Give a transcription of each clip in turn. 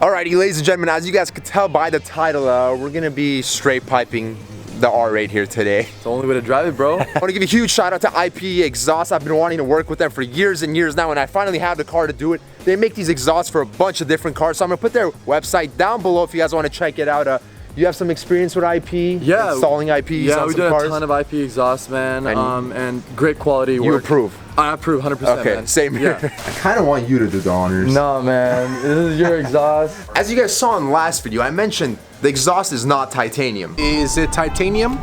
Alrighty, ladies and gentlemen, as you guys could tell by the title, we're gonna be straight piping the R8 here today. It's the only way to drive it, bro. I want to give a huge shout out to IPE exhaust. I've been wanting to work with them for years and years now, and I finally have the car to do it. They make these exhausts for a bunch of different cars, so I'm gonna put their website down below if you guys want to check it out. You have some experience with IPE? Yeah. Installing IPEs yeah, on we some did cars? a ton of IPE exhaust, man, and great quality work. You approve? I approve, 100%, okay, man. same here. Yeah. I kind of want you to do the honors. No, man, this is your exhaust. As you guys saw in the last video, I mentioned the exhaust is not titanium. Is it titanium?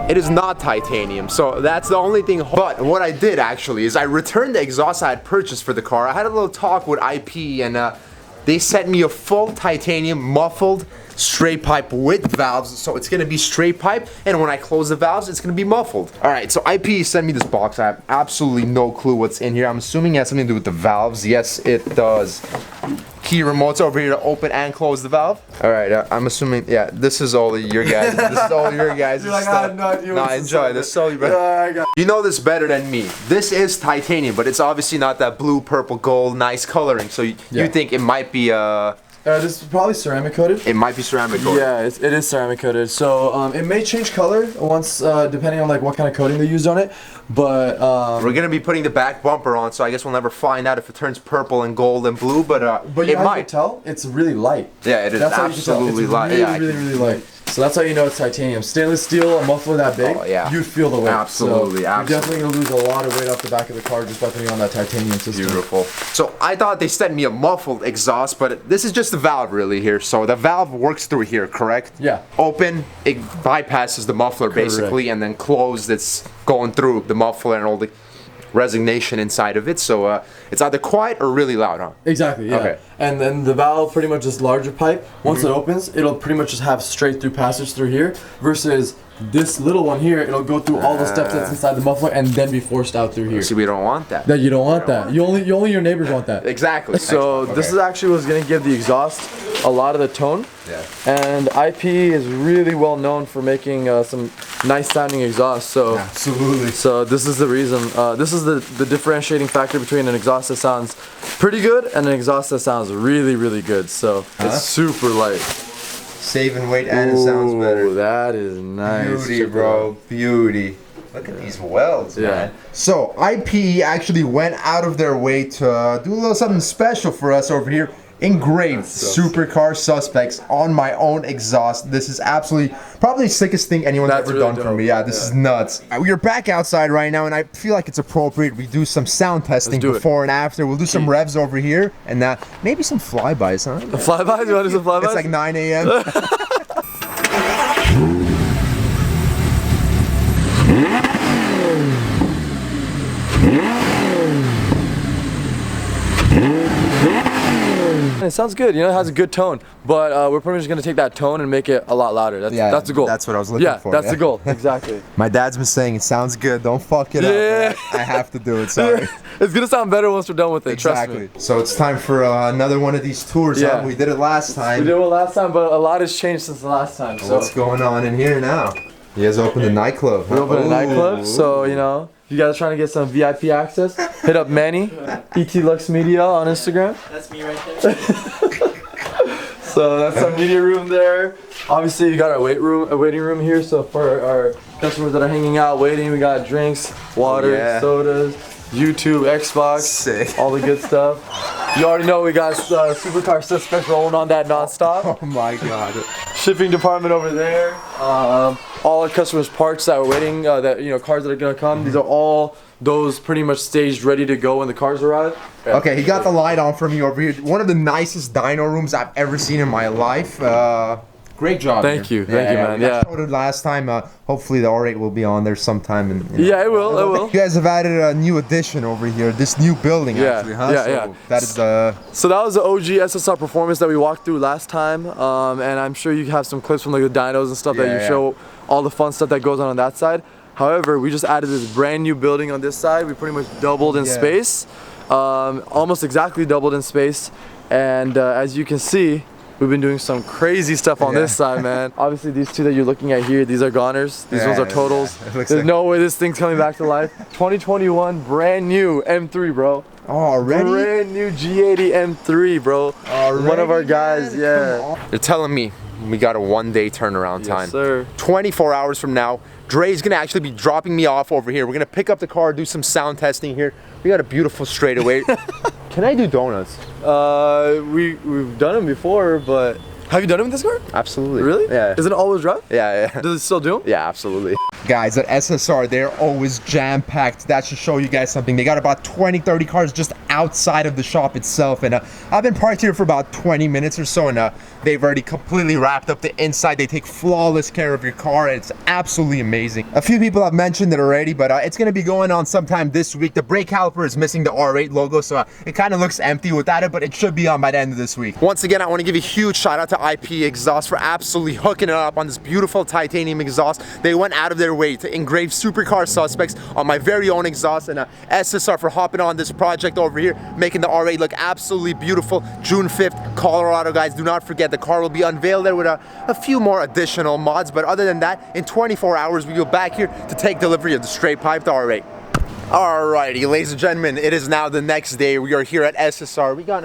It is not titanium, so that's the only thing. But what I did actually is I returned the exhaust I had purchased for the car. I had a little talk with IPE, and they sent me a full titanium muffled straight pipe with valves, so it's gonna be straight pipe, and when I close the valves, it's gonna be muffled. All right, so IPE sent me this box. I have absolutely no clue what's in here. I'm assuming it has something to do with the valves. Yes, it does. Key remotes over here to open and close the valve. All right, I'm assuming, yeah, this is all your guys. This is all your guys' stuff. I had no idea what Nah, enjoy this. Slowly, bro. Yeah, I got You know this better than me. This is titanium, but it's obviously not that blue, purple, gold, nice coloring. So you think it might be this is probably ceramic coated. it might be ceramic coated. Yeah, it is ceramic coated. So it may change color once, depending on like what kind of coating they used on it. But We're gonna be putting the back bumper on, so I guess we'll never find out if it turns purple and gold and blue. But you it might might. tell it's really light. Yeah, it is That's how you can tell. absolutely It's light. really, Yeah, really light. So that's how you know it's titanium. Stainless steel, a muffler that big, Oh, yeah. you'd feel the weight. Absolutely, so absolutely. You're definitely gonna lose a lot of weight off the back of the car just by putting on that titanium system. Beautiful. So I thought they sent me a muffled exhaust, but this is just the valve really here. So the valve works through here, correct? Yeah. Open, it bypasses the muffler basically, and then closed, it's going through the muffler and all the resignation inside of it. So it's either quiet or really loud, huh? Exactly, yeah. Okay. And then the valve pretty much is larger pipe. Once it opens, it'll pretty much just have straight through passage through here versus this little one here, it'll go through all the steps that's inside the muffler and then be forced out through here. See, we don't want that. That you don't want that. You only your neighbors want that. Exactly. So this is actually what's gonna give the exhaust a lot of the tone. Yeah. And IPE is really well known for making some nice sounding exhaust. So Absolutely. So this is the reason. This is the differentiating factor between an exhaust that sounds pretty good and an exhaust that sounds really, really good. So it's super light. Saving weight and it sounds better. That is nice. Beauty, bro. Beauty. Look at these welds, Yeah. man. So IPE actually went out of their way to do a little something special for us over here. Engraved Supercar Suspects on my own exhaust. This is absolutely probably the sickest thing anyone's That's ever really done for dope. me. Yeah, this is nuts. We are back outside right now, and I feel like it's appropriate we do some sound testing do it. before and after. We'll do some revs over here, and maybe some flybys, huh? Flybys? You want to do some flybys? It's like 9 a.m. It sounds good, you know, it has a good tone, but we're pretty much going to take that tone and make it a lot louder. That's the goal. That's what I was looking for. Yeah, that's the goal, exactly. My dad's been saying it sounds good, don't fuck it Yeah. up. I have to do it, sorry. It's going to sound better once we're done with it, trust Exactly. me. So it's time for another one of these tours. Yeah. Huh? We did it last time. We did one last time, but a lot has changed since the last time. So What's going on in here now? You guys opened a nightclub. we opened a nightclub, so you know, if you guys are trying to get some VIP access, hit up Manny, ET Lux Media on Instagram. That's me right there. So that's our media room there. Obviously, you got our waiting room here. So for our customers that are hanging out, waiting, we got drinks, water, Yeah. sodas, YouTube, Xbox, Sick. all the good stuff. You already know we got Supercar Suspects rolling on that nonstop. Oh my god. Shipping department over there. All our customers' parts that are waiting, cars that are gonna come. These are all those pretty much staged, ready to go when the cars arrive. Yeah. Okay, he got the light on from you over here. One of the nicest dyno rooms I've ever seen in my life. Great job. Thank here. you, man. I Yeah. showed it last time. Hopefully the R8 will be on there sometime. Yeah, it will. It will. You guys have added a new addition over here. This new building, Yeah, actually, huh? yeah, So yeah. That is the. So that was the OG SSR performance that we walked through last time, and I'm sure you have some clips from like the dynos and stuff that you show all the fun stuff that goes on that side. However, we just added this brand new building on this side. We pretty much doubled in space, almost exactly doubled in space, and as you can see, we've been doing some crazy stuff on this side, man. Obviously, these two that you're looking at here, these are goners. These ones are totals. There's no way this thing's coming back to life. 2021, brand new M3, bro. Oh, already? Brand new G80 M3, bro. Already, one of our guys, man? They're telling me we got a 1-day turnaround time. Yes, sir. 24 hours from now, Dre's gonna actually be dropping me off over here. We're gonna pick up the car, do some sound testing here. We got a beautiful straightaway. Can I do donuts? We've done them before, but have you done them with this car? Absolutely. Really? Yeah. Is it all-wheel drive? Yeah, yeah. Does it still do them? Yeah, absolutely. Guys, at SSR, they're always jam-packed. That should show you guys something. They got about 20-30 cars just outside of the shop itself, and I've been parked here for about 20 minutes or so, and they've already completely wrapped up the inside. They take flawless care of your car, and it's absolutely amazing. A few people have mentioned it already, but it's going to be going on sometime this week. The brake caliper is missing the R8 logo, so it kind of looks empty without it, but it should be on by the end of this week. Once again, I want to give a huge shout out to IPE Exhaust for absolutely hooking it up on this beautiful titanium exhaust. They went out of their way to engrave Supercar Suspects on my very own exhaust, and SSR for hopping on this project over here, making the R8 look absolutely beautiful. June 5th, Colorado, guys. Do not forget, the car will be unveiled there with a few more additional mods, but other than that, in 24 hours, we go back here to take delivery of the straight piped R8. Alrighty, ladies and gentlemen, it is now the next day. We are here at SSR. We got,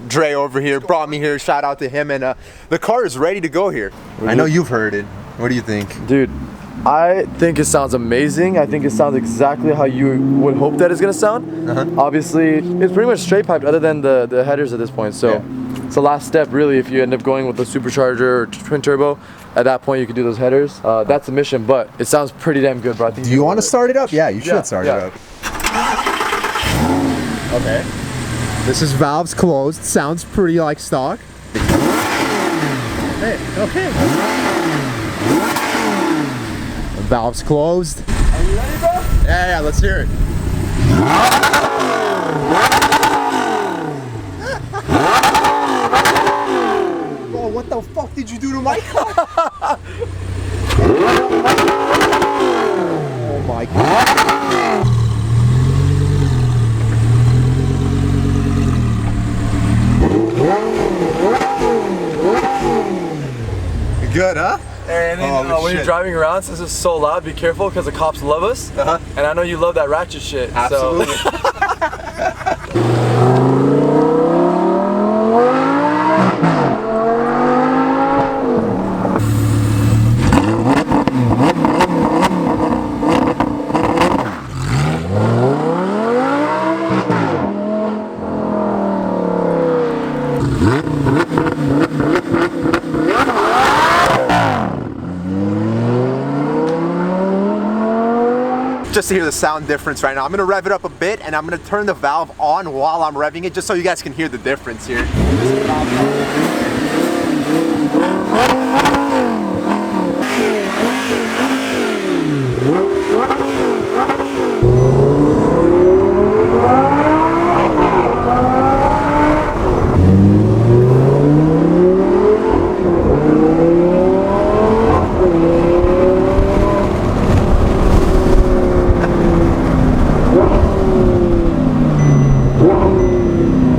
Dre over here, brought me here. Shout out to him, and the car is ready to go here. I know you've heard it. What do you think? Dude, I think it sounds amazing. I think it sounds exactly how you would hope that it's gonna sound. Obviously, it's pretty much straight piped other than the headers at this point. So it's the last step, really. If you end up going with a supercharger or twin turbo, at that point you can do those headers. That's the mission, but it sounds pretty damn good, bro. I think do you want to start it up? Yeah, you should start it up. Okay. This is valves closed. Sounds pretty like stock. Hey, okay. Valves closed. Are you ready, bro? Yeah, let's hear it. Bro, what the fuck did you do to my car? Oh my god. Good, huh? And then when you're driving around, since it's so loud, be careful because the cops love us. And I know you love that ratchet shit. Absolutely. Just to hear the sound difference right now. I'm gonna rev it up a bit, and I'm gonna turn the valve on while I'm revving it, just so you guys can hear the difference here.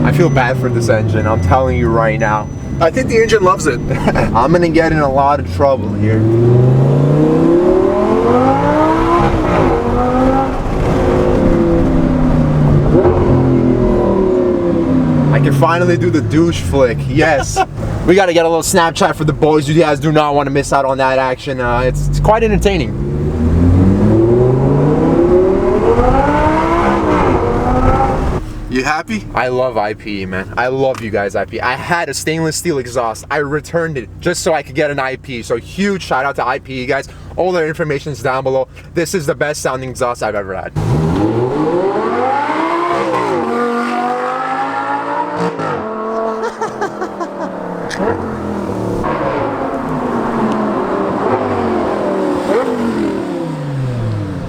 I feel bad for this engine, I'm telling you right now. I think the engine loves it. I'm gonna get in a lot of trouble here. I can finally do the douche flick, yes. We gotta get a little Snapchat for the boys. You guys do not want to miss out on that action. It's quite entertaining. You happy? I love IPE, man. I love you guys, IPE. I had a stainless steel exhaust. I returned it just so I could get an IPE. So huge shout out to IPE, guys. All their information is down below. This is the best sounding exhaust I've ever had.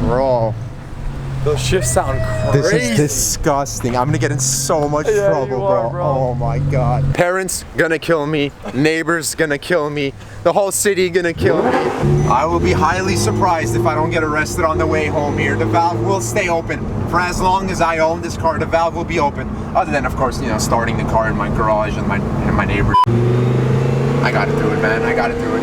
Bro. Those shifts sound crazy. This is disgusting. I'm gonna get in so much trouble, bro. Oh my god. Parents gonna kill me. Neighbors gonna kill me. The whole city gonna kill me. I will be highly surprised if I don't get arrested on the way home here. The valve will stay open. For as long as I own this car, the valve will be open. Other than, of course, starting the car in my garage and my neighbors. I gotta do it, man. I gotta do it.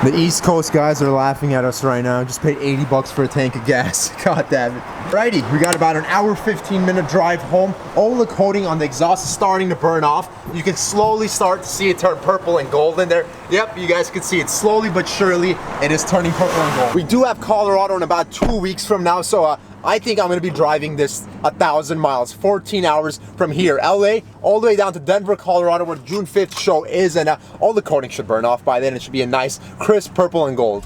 The East Coast guys are laughing at us right now. Just paid 80 bucks for a tank of gas. God damn it. Righty, we got about an hour, 15-minute drive home. All the coating on the exhaust is starting to burn off. You can slowly start to see it turn purple and golden there. Yep, you guys can see it slowly but surely. It is turning purple and gold. We do have Colorado in about 2 weeks from now, so I think I'm gonna be driving this 1,000 miles, 14 hours from here, LA, all the way down to Denver, Colorado, where the June 5th show is, and all the coating should burn off by then. It should be a nice, crisp purple and gold.